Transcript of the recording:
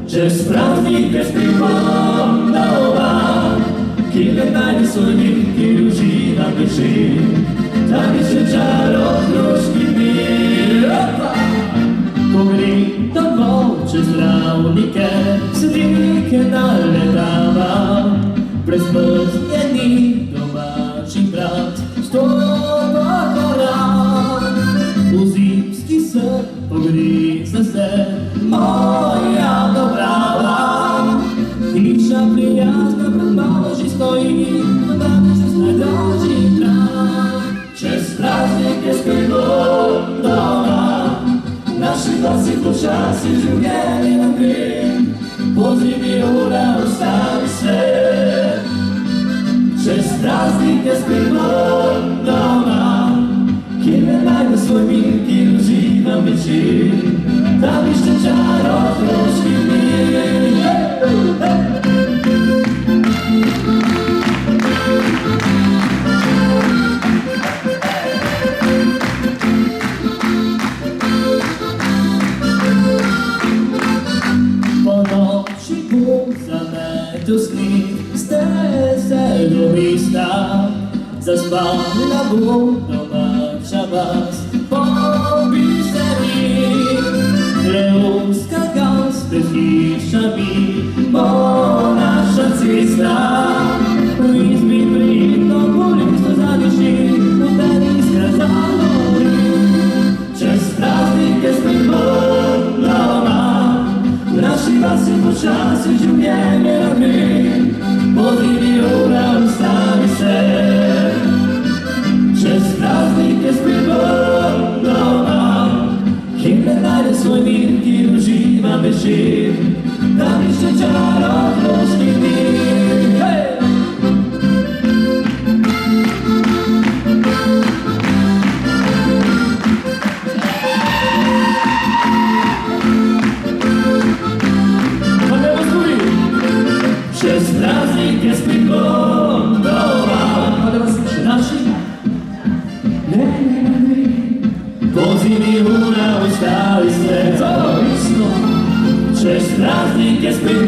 Przez prawdziwe spoglądała, kiedy najdzie swój wielki ludzi na wyży, tam jeszcze czarokruszki mir. Pogryto moczy zdravnike, sredike naletava, brez pozdjeni domaći brat, stopa kola. U zimski sen pogrize se moja dobrava, hiša prijazna pred maloži stoji, da mi se najdraži tran. Čez praznike spredom doma, naši glasi počasi življenje nam gre, po zimi ura ustavi se. Čez praznike spredom doma, kjer ne najde svoj mir, kjer uživam večer, tam išče čarokroški mir. Noči bom zametel skriv, steze do mesta, zaspala bom domača vas po biseri. Leonska gas pred hišami bo naša cesta, v izbi pridno polisto zadiši, v meni skrazali. Čez praznike spet bom doma, v naši vasi počasi življenje nam gre, po zimi ura ustavi se. Čez praznike spet bom doma, kjer ne najde svoj mir, kjer uživam večer, tam išče čarokroški mir. Čez praznike spet bom doma, naši po zimi ura ustavi se. Čez praznike spet